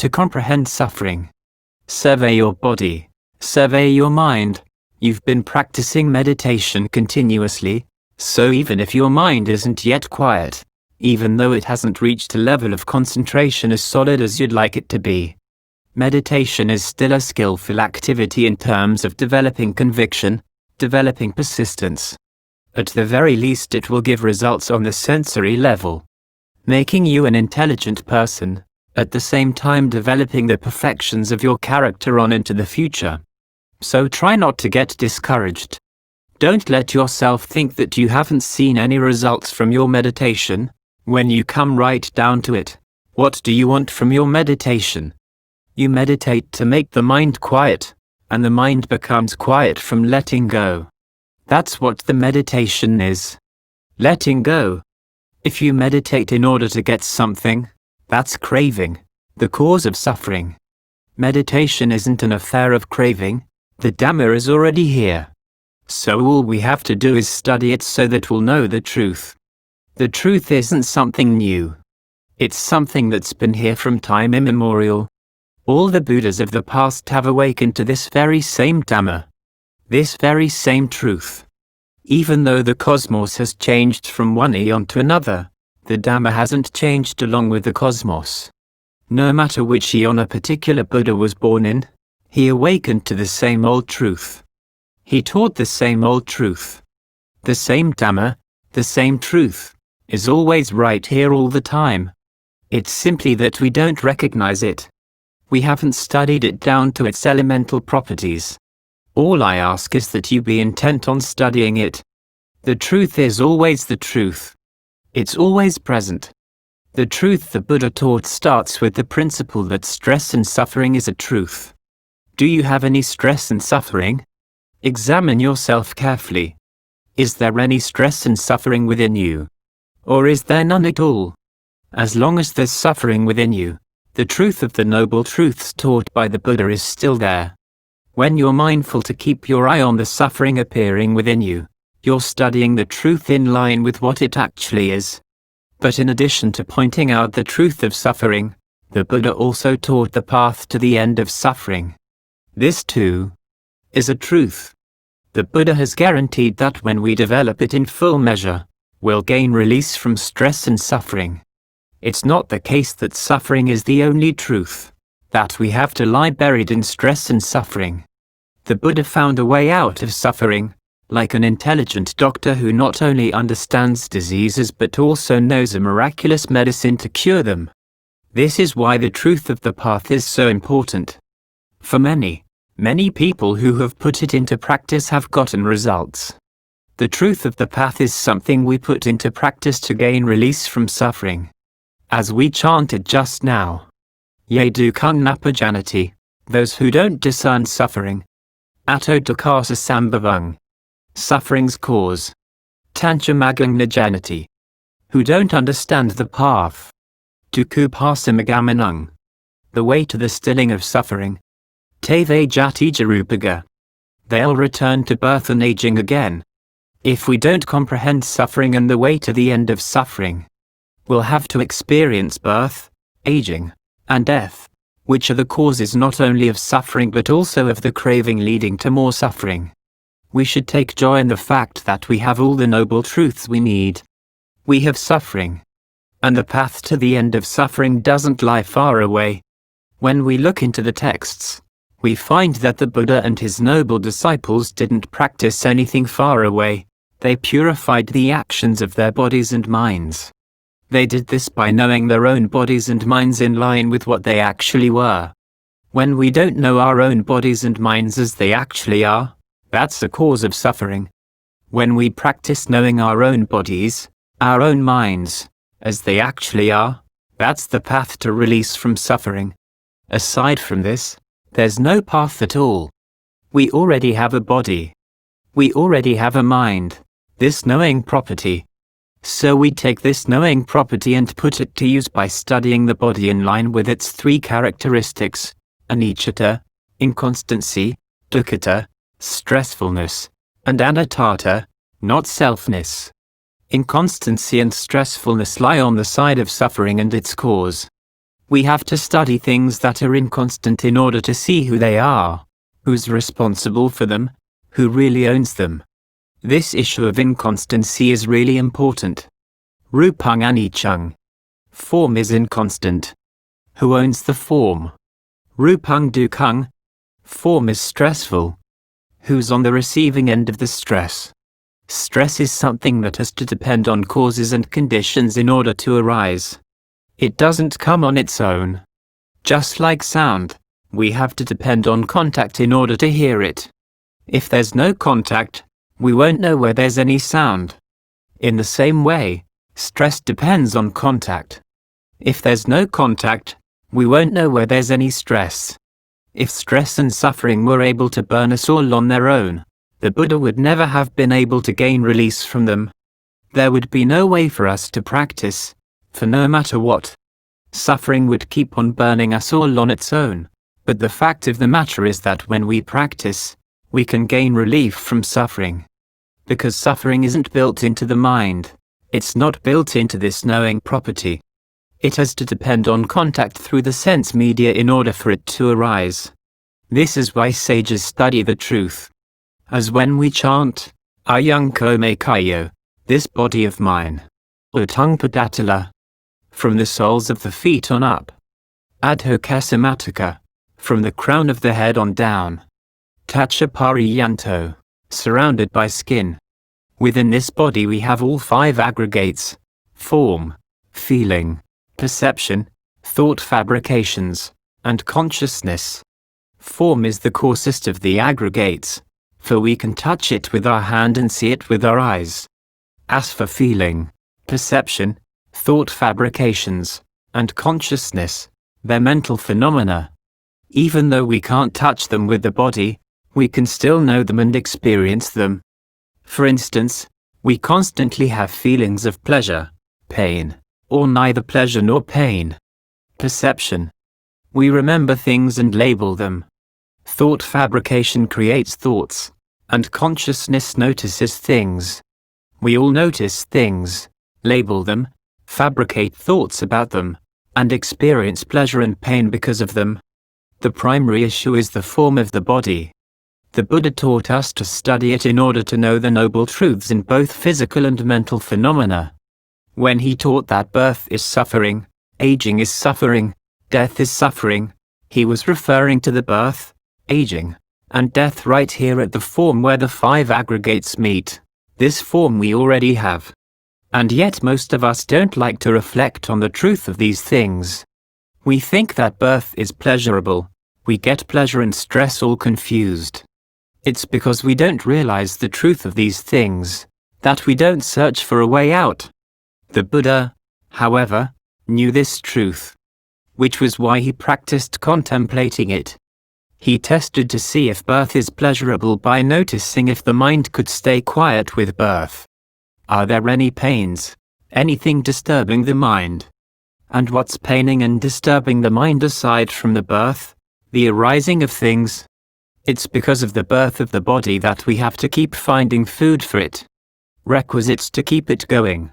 to comprehend suffering. Survey your body. Survey your mind. You've been practicing meditation continuously, so even if your mind isn't yet quiet, even though it hasn't reached a level of concentration as solid as you'd like it to be, meditation is still a skillful activity in terms of developing conviction, developing persistence. At the very least, it will give results on the sensory level, making you an intelligent person, at the same time developing the perfections of your character on into the future. So try not to get discouraged. Don't let yourself think that you haven't seen any results from your meditation. When you come right down to it, what do you want from your meditation? You meditate to make the mind quiet, and the mind becomes quiet from letting go. That's what the meditation is. Letting go. If you meditate in order to get something, that's craving, the cause of suffering. Meditation isn't an affair of craving. The Dhamma is already here. So all we have to do is study it so that we'll know the truth. The truth isn't something new. It's something that's been here from time immemorial. All the Buddhas of the past have awakened to this very same Dhamma, this very same truth. Even though the cosmos has changed from one eon to another, the Dhamma hasn't changed along with the cosmos. No matter which eon a particular Buddha was born in, he awakened to the same old truth. He taught the same old truth. The same Dhamma, the same truth, is always right here all the time. It's simply that we don't recognize it. We haven't studied it down to its elemental properties. All I ask is that you be intent on studying it. The truth is always the truth. It's always present. The truth the Buddha taught starts with the principle that stress and suffering is a truth. Do you have any stress and suffering? Examine yourself carefully. Is there any stress and suffering within you? Or is there none at all? As long as there's suffering within you, the truth of the noble truths taught by the Buddha is still there. When you're mindful to keep your eye on the suffering appearing within you, you're studying the truth in line with what it actually is. But in addition to pointing out the truth of suffering, the Buddha also taught the path to the end of suffering. This too is a truth. The Buddha has guaranteed that when we develop it in full measure, we'll gain release from stress and suffering. It's not the case that suffering is the only truth, that we have to lie buried in stress and suffering. The Buddha found a way out of suffering, like an intelligent doctor who not only understands diseases but also knows a miraculous medicine to cure them. This is why the truth of the path is so important. For many people who have put it into practice have gotten results. The truth of the path is something we put into practice to gain release from suffering. As we chanted just now, Ye dukkhaṃ napajanati, those who don't discern suffering. Atto dukkhassa sambhavang, suffering's cause. Tancha maggaṃ najanati, who don't understand the path. Dukkhupasamagamanang, the way to the stilling of suffering. Te jati jarupaga, they'll return to birth and aging again. If we don't comprehend suffering and the way to the end of suffering, we'll have to experience birth, aging, and death, which are the causes not only of suffering but also of the craving leading to more suffering. We should take joy in the fact that we have all the noble truths we need. We have suffering, and the path to the end of suffering doesn't lie far away. When we look into the texts, we find that the Buddha and his noble disciples didn't practice anything far away. They purified the actions of their bodies and minds. They did this by knowing their own bodies and minds in line with what they actually were. When we don't know our own bodies and minds as they actually are, that's the cause of suffering. When we practice knowing our own bodies, our own minds, as they actually are, that's the path to release from suffering. Aside from this, there's no path at all. We already have a body. We already have a mind, this knowing property. So we take this knowing property and put it to use by studying the body in line with its three characteristics: anicca, inconstancy; dukkha, stressfulness; and anatta, not selfness. Inconstancy and stressfulness lie on the side of suffering and its cause. We have to study things that are inconstant in order to see who they are, who's responsible for them, who really owns them. This issue of inconstancy is really important. Rupang Anichang. Form is inconstant. Who owns the form? Rupang Dukang. Form is stressful. Who's on the receiving end of the stress? Stress is something that has to depend on causes and conditions in order to arise. It doesn't come on its own. Just like sound, we have to depend on contact in order to hear it. If there's no contact, we won't know where there's any sound. In the same way, stress depends on contact. If there's no contact, we won't know where there's any stress. If stress and suffering were able to burn us all on their own, the Buddha would never have been able to gain release from them. There would be no way for us to practice, for no matter what, suffering would keep on burning us all on its own. But the fact of the matter is that when we practice, we can gain relief from suffering. Because suffering isn't built into the mind, it's not built into this knowing property. It has to depend on contact through the sense media in order for it to arise. This is why sages study the truth. As when we chant, Ayang Kome Kayo, this body of mine, Utang Padatala, from the soles of the feet on up, Adho Kasamataka, from the crown of the head on down, Tachapari Yanto, surrounded by skin. Within this body we have all five aggregates: form, feeling, perception, thought fabrications, and consciousness. Form is the coarsest of the aggregates, for we can touch it with our hand and see it with our eyes. As for feeling, perception, thought fabrications, and consciousness, they're mental phenomena. Even though we can't touch them with the body, we can still know them and experience them. For instance, we constantly have feelings of pleasure, pain, or neither pleasure nor pain. Perception. We remember things and label them. Thought fabrication creates thoughts, and consciousness notices things. We all notice things, label them, fabricate thoughts about them, and experience pleasure and pain because of them. The primary issue is the form of the body. The Buddha taught us to study it in order to know the noble truths in both physical and mental phenomena. When he taught that birth is suffering, aging is suffering, death is suffering, he was referring to the birth, aging, and death right here at the form where the five aggregates meet. This form we already have. And yet most of us don't like to reflect on the truth of these things. We think that birth is pleasurable. We get pleasure and stress all confused. It's because we don't realize the truth of these things, that we don't search for a way out. The Buddha, however, knew this truth, which was why he practiced contemplating it. He tested to see if birth is pleasurable by noticing if the mind could stay quiet with birth. Are there any pains, anything disturbing the mind? And what's paining and disturbing the mind aside from the birth, the arising of things? It's because of the birth of the body that we have to keep finding food for it. Requisites to keep it going.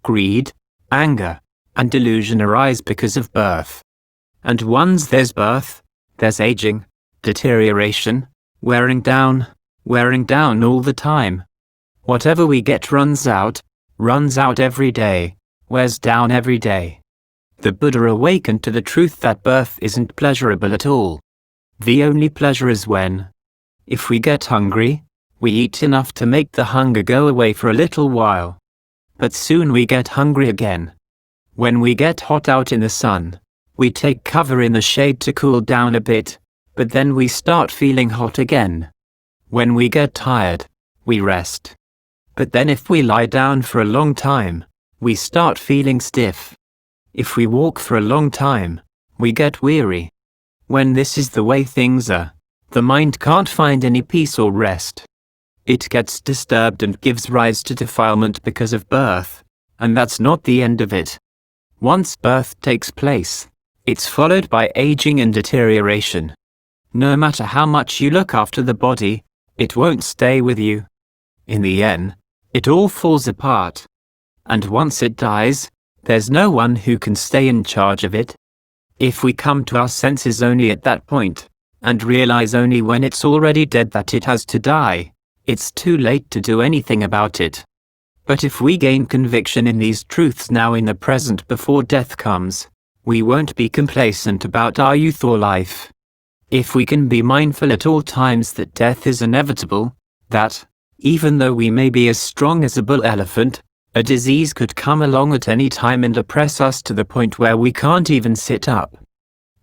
Greed, anger, and delusion arise because of birth. And once there's birth, there's aging, deterioration, wearing down all the time. Whatever we get runs out every day, wears down every day. The Buddha awakened to the truth that birth isn't pleasurable at all. The only pleasure is when, if we get hungry, we eat enough to make the hunger go away for a little while. But soon we get hungry again. When we get hot out in the sun, we take cover in the shade to cool down a bit, but then we start feeling hot again. When we get tired, we rest. But then if we lie down for a long time, we start feeling stiff. If we walk for a long time, we get weary. When this is the way things are, the mind can't find any peace or rest. It gets disturbed and gives rise to defilement because of birth, and that's not the end of it. Once birth takes place, it's followed by aging and deterioration. No matter how much you look after the body, it won't stay with you. In the end, it all falls apart. And once it dies, there's no one who can stay in charge of it. If we come to our senses only at that point, and realize only when it's already dead that it has to die, it's too late to do anything about it. But if we gain conviction in these truths now in the present before death comes, we won't be complacent about our youth or life. If we can be mindful at all times that death is inevitable, that, even though we may be as strong as a bull elephant, a disease could come along at any time and oppress us to the point where we can't even sit up.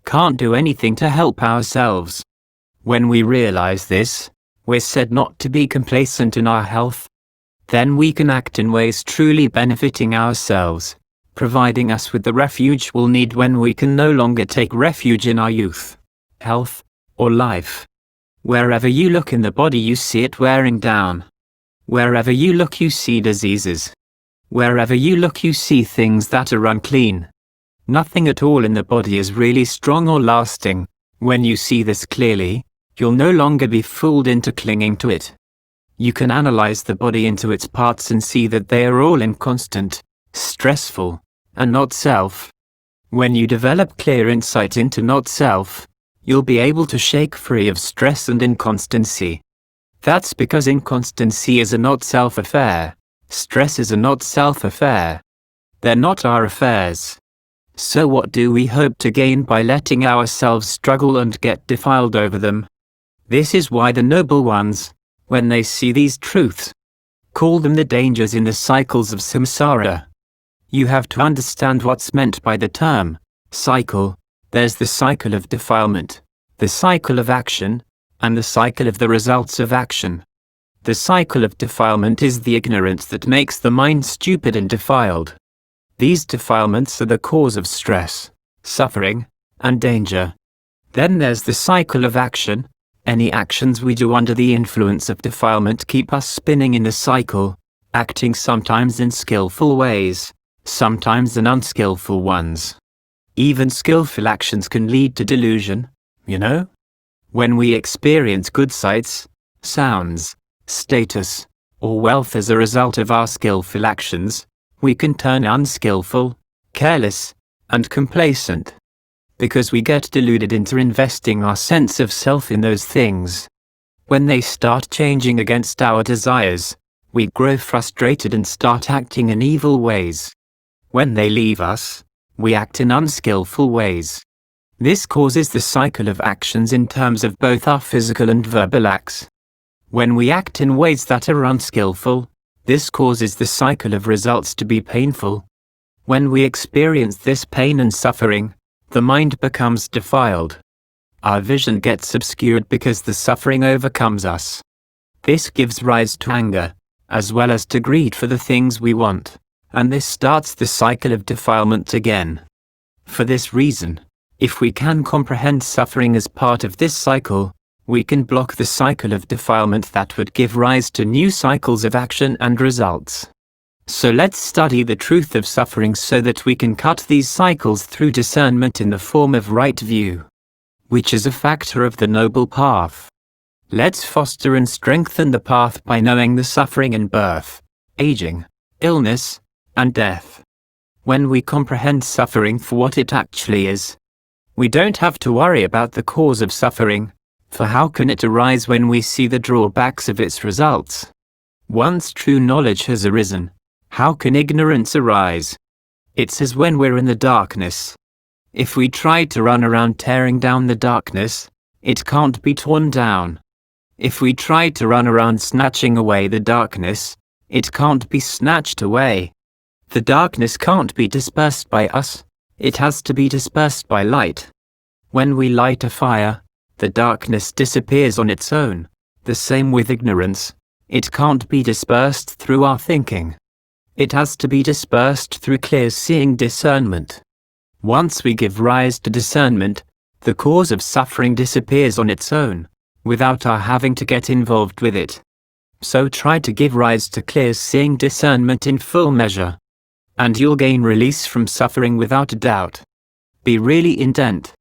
Can't do anything to help ourselves. When we realize this, we're said not to be complacent in our health. Then we can act in ways truly benefiting ourselves, providing us with the refuge we'll need when we can no longer take refuge in our youth, health, or life. Wherever you look in the body you see it wearing down. Wherever you look you see diseases. Wherever you look you see things that are unclean. Nothing at all in the body is really strong or lasting. When you see this clearly, you'll no longer be fooled into clinging to it. You can analyze the body into its parts and see that they are all inconstant, stressful, and not self. When you develop clear insight into not self, you'll be able to shake free of stress and inconstancy. That's because inconstancy is a not self affair. Stress is a not self affair. They're not our affairs. So what do we hope to gain by letting ourselves struggle and get defiled over them? This is why the noble ones, when they see these truths, call them the dangers in the cycles of samsara. You have to understand what's meant by the term cycle. There's the cycle of defilement, the cycle of action, and the cycle of the results of action. The cycle of defilement is the ignorance that makes the mind stupid and defiled. These defilements are the cause of stress, suffering, and danger. Then there's the cycle of action. Any actions we do under the influence of defilement keep us spinning in the cycle, acting sometimes in skillful ways, sometimes in unskillful ones. Even skillful actions can lead to delusion, you know? When we experience good sights, sounds, status, or wealth as a result of our skillful actions, we can turn unskillful, careless, and complacent. Because we get deluded into investing our sense of self in those things. When they start changing against our desires, we grow frustrated and start acting in evil ways. When they leave us, we act in unskillful ways. This causes the cycle of actions in terms of both our physical and verbal acts. When we act in ways that are unskillful, this causes the cycle of results to be painful. When we experience this pain and suffering, the mind becomes defiled. Our vision gets obscured because the suffering overcomes us. This gives rise to anger, as well as to greed for the things we want, and this starts the cycle of defilement again. For this reason, if we can comprehend suffering as part of this cycle, we can block the cycle of defilement that would give rise to new cycles of action and results. So let's study the truth of suffering so that we can cut these cycles through discernment in the form of right view, which is a factor of the noble path. Let's foster and strengthen the path by knowing the suffering in birth, aging, illness, and death. When we comprehend suffering for what it actually is, we don't have to worry about the cause of suffering, for how can it arise when we see the drawbacks of its results? Once true knowledge has arisen, how can ignorance arise? It's as when we're in the darkness. If we try to run around tearing down the darkness, it can't be torn down. If we try to run around snatching away the darkness, it can't be snatched away. The darkness can't be dispersed by us, it has to be dispersed by light. When we light a fire, the darkness disappears on its own. The same with ignorance. It can't be dispersed through our thinking. It has to be dispersed through clear-seeing discernment. Once we give rise to discernment, the cause of suffering disappears on its own, without our having to get involved with it. So try to give rise to clear-seeing discernment in full measure, and you'll gain release from suffering without a doubt. Be really intent.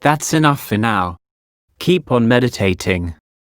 That's enough for now. Keep on meditating.